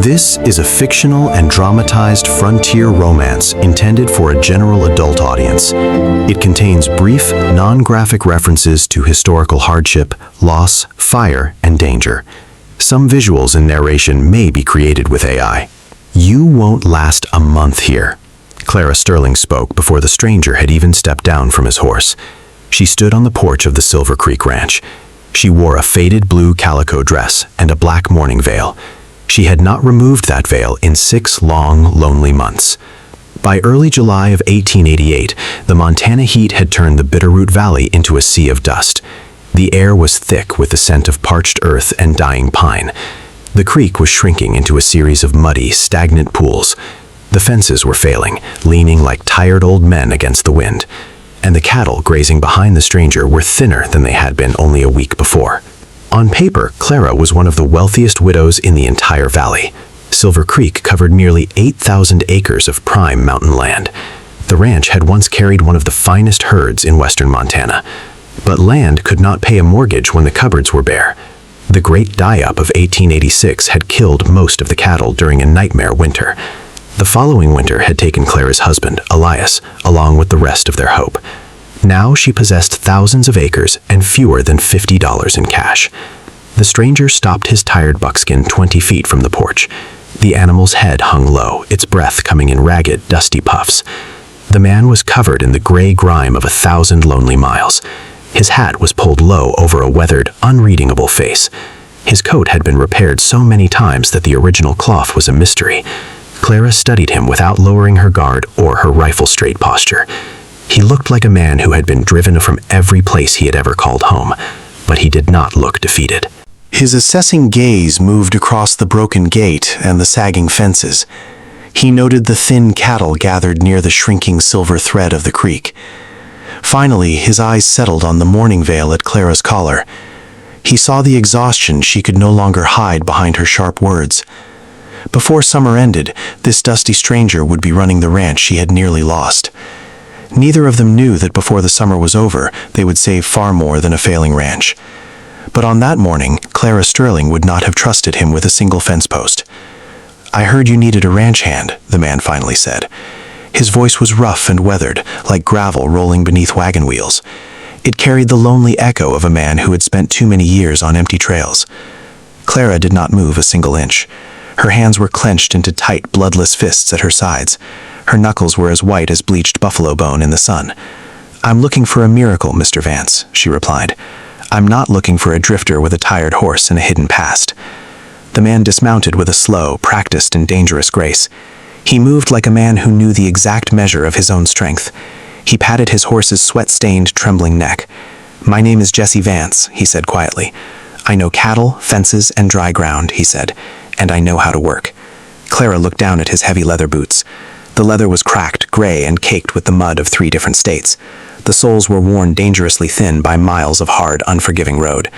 This is a fictional and dramatized frontier romance intended for a general adult audience. It contains brief, non-graphic references to historical hardship, loss, fire, and danger. Some visuals and narration may be created with AI. You won't last a month here. Clara Sterling spoke before the stranger had even stepped down from his horse. She stood on the porch of the Silver Creek Ranch. She wore a faded blue calico dress and a black mourning veil. She had not removed that veil in 6 long, lonely months. By early July of 1888, the Montana heat had turned the Bitterroot Valley into a sea of dust. The air was thick with the scent of parched earth and dying pine. The creek was shrinking into a series of muddy, stagnant pools. The fences were failing, leaning like tired old men against the wind. And the cattle grazing behind the stranger were thinner than they had been only a week before. On paper, Clara was one of the wealthiest widows in the entire valley. Silver Creek covered nearly 8,000 acres of prime mountain land. The ranch had once carried one of the finest herds in western Montana. But land could not pay a mortgage when the cupboards were bare. The Great Die-Up of 1886 had killed most of the cattle during a nightmare winter. The following winter had taken Clara's husband, Elias, along with the rest of their hope. Now she possessed thousands of acres and fewer than $50 in cash. The stranger stopped his tired buckskin 20 feet from the porch. The animal's head hung low, its breath coming in ragged, dusty puffs. The man was covered in the gray grime of 1,000 lonely miles. His hat was pulled low over a weathered, unreadable face. His coat had been repaired so many times that the original cloth was a mystery. Clara studied him without lowering her guard or her rifle-straight posture. He looked like a man who had been driven from every place he had ever called home, but he did not look defeated. His assessing gaze moved across the broken gate and the sagging fences. He noted the thin cattle gathered near the shrinking silver thread of the creek. Finally, his eyes settled on the mourning veil at Clara's collar. He saw the exhaustion she could no longer hide behind her sharp words. Before summer ended, this dusty stranger would be running the ranch she had nearly lost. Neither of them knew that before the summer was over, they would save far more than a failing ranch. But on that morning, Clara Sterling would not have trusted him with a single fence post. "I heard you needed a ranch hand," the man finally said. His voice was rough and weathered, like gravel rolling beneath wagon wheels. It carried the lonely echo of a man who had spent too many years on empty trails. Clara did not move a single inch. Her hands were clenched into tight, bloodless fists at her sides. Her knuckles were as white as bleached buffalo bone in the sun. "I'm looking for a miracle, Mr. Vance," she replied. "I'm not looking for a drifter with a tired horse and a hidden past." The man dismounted with a slow, practiced, and dangerous grace. He moved like a man who knew the exact measure of his own strength. He patted his horse's sweat-stained, trembling neck. "My name is Jesse Vance," he said quietly. "I know cattle, fences, and dry ground," he said, "and I know how to work." Clara looked down at his heavy leather boots. The leather was cracked, gray, and caked with the mud of 3 different states. The soles were worn dangerously thin by miles of hard, unforgiving road.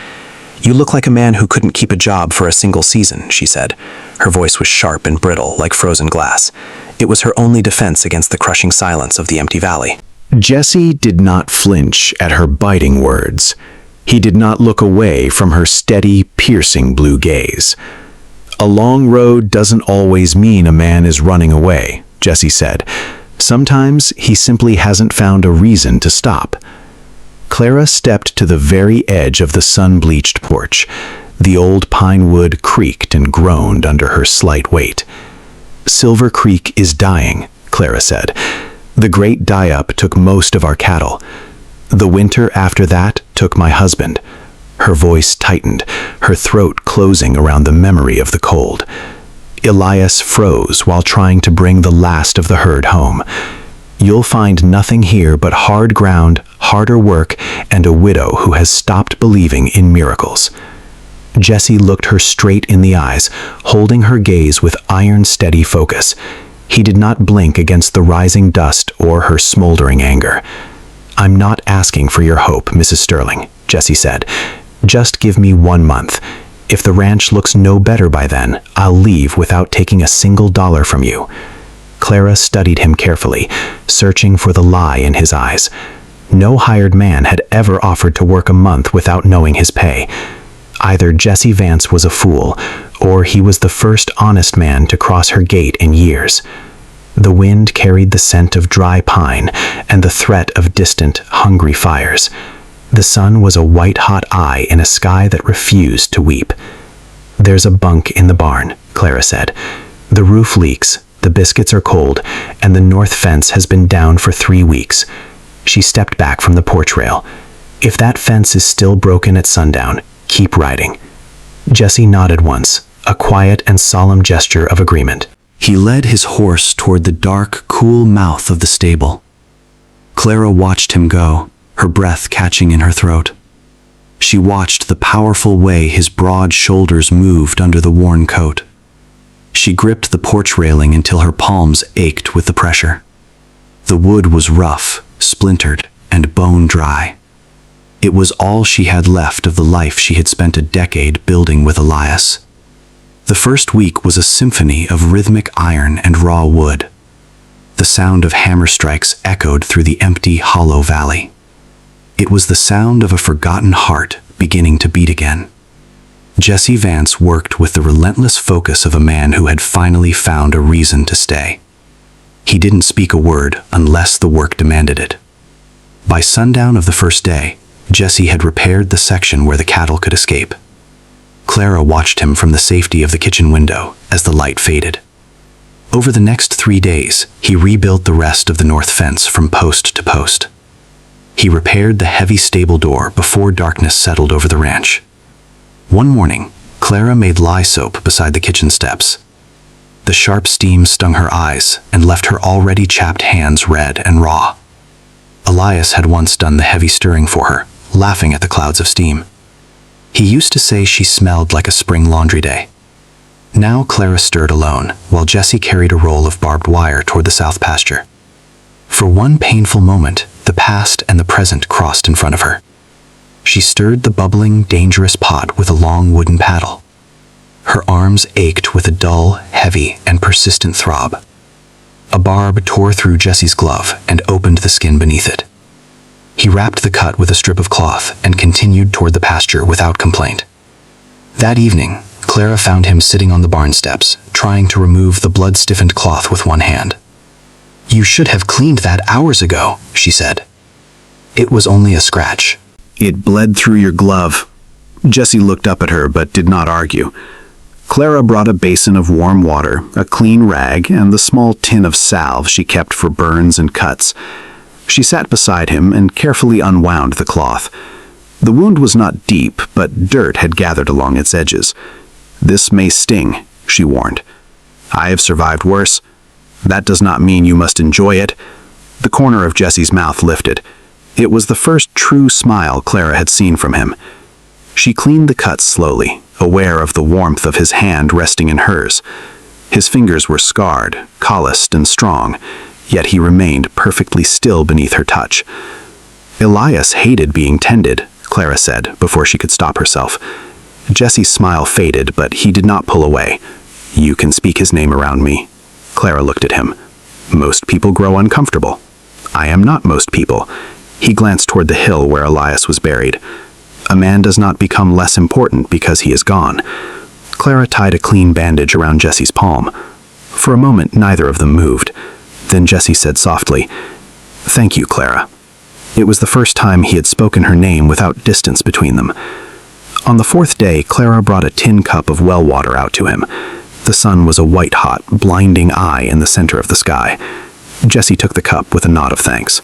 "You look like a man who couldn't keep a job for a single season," she said. Her voice was sharp and brittle, like frozen glass. It was her only defense against the crushing silence of the empty valley. Jesse did not flinch at her biting words. He did not look away from her steady, piercing blue gaze. "A long road doesn't always mean a man is running away," Jesse said. "Sometimes he simply hasn't found a reason to stop." Clara stepped to the very edge of the sun-bleached porch. The old pine wood creaked and groaned under her slight weight. "Silver Creek is dying," Clara said. "The Great Die-Up took most of our cattle. The winter after that took my husband." Her voice tightened, her throat closing around the memory of the cold. "Elias froze while trying to bring the last of the herd home. You'll find nothing here but hard ground, harder work, and a widow who has stopped believing in miracles." Jesse looked her straight in the eyes, holding her gaze with iron-steady focus. He did not blink against the rising dust or her smoldering anger. "I'm not asking for your hope, Mrs. Sterling," Jesse said. "Just give me 1 month. If the ranch looks no better by then, I'll leave without taking a single dollar from you." Clara studied him carefully, searching for the lie in his eyes. No hired man had ever offered to work a month without knowing his pay. Either Jesse Vance was a fool, or he was the first honest man to cross her gate in years. The wind carried the scent of dry pine and the threat of distant, hungry fires. The sun was a white-hot eye in a sky that refused to weep. "There's a bunk in the barn," Clara said. "The roof leaks, the biscuits are cold, and the north fence has been down for 3 weeks." She stepped back from the porch rail. "If that fence is still broken at sundown, keep riding." Jesse nodded once, a quiet and solemn gesture of agreement. He led his horse toward the dark, cool mouth of the stable. Clara watched him go, her breath catching in her throat. She watched the powerful way his broad shoulders moved under the worn coat. She gripped the porch railing until her palms ached with the pressure. The wood was rough, splintered, and bone dry. It was all she had left of the life she had spent a decade building with Elias. The first week was a symphony of rhythmic iron and raw wood. The sound of hammer strikes echoed through the empty, hollow valley. It was the sound of a forgotten heart beginning to beat again. Jesse Vance worked with the relentless focus of a man who had finally found a reason to stay. He didn't speak a word unless the work demanded it. By sundown of the first day, Jesse had repaired the section where the cattle could escape. Clara watched him from the safety of the kitchen window as the light faded. Over the next 3 days, he rebuilt the rest of the north fence from post to post. He repaired the heavy stable door before darkness settled over the ranch. One morning, Clara made lye soap beside the kitchen steps. The sharp steam stung her eyes and left her already chapped hands red and raw. Elias had once done the heavy stirring for her, laughing at the clouds of steam. He used to say she smelled like a spring laundry day. Now Clara stirred alone, while Jesse carried a roll of barbed wire toward the south pasture. For one painful moment, the past and the present crossed in front of her. She stirred the bubbling, dangerous pot with a long wooden paddle. Her arms ached with a dull, heavy, and persistent throb. A barb tore through Jesse's glove and opened the skin beneath it. He wrapped the cut with a strip of cloth and continued toward the pasture without complaint. That evening, Clara found him sitting on the barn steps, trying to remove the blood-stiffened cloth with one hand. "You should have cleaned that hours ago," she said. "It was only a scratch." "It bled through your glove." Jesse looked up at her but did not argue. Clara brought a basin of warm water, a clean rag, and the small tin of salve she kept for burns and cuts. She sat beside him and carefully unwound the cloth. The wound was not deep, but dirt had gathered along its edges. "This may sting," she warned. "I have survived worse. That does not mean you must enjoy it." The corner of Jesse's mouth lifted. It was the first true smile Clara had seen from him. She cleaned the cut slowly, aware of the warmth of his hand resting in hers. His fingers were scarred, calloused, and strong, yet he remained perfectly still beneath her touch. "Elias hated being tended," Clara said, before she could stop herself. Jesse's smile faded, but he did not pull away. "You can speak his name around me." Clara looked at him. "Most people grow uncomfortable." "I am not most people." He glanced toward the hill where Elias was buried. "A man does not become less important because he is gone." Clara tied a clean bandage around Jesse's palm. For a moment, neither of them moved. Then Jesse said softly, "Thank you, Clara." It was the first time he had spoken her name without distance between them. On the 4th day, Clara brought a tin cup of well water out to him. The sun was a white-hot, blinding eye in the center of the sky. Jesse took the cup with a nod of thanks.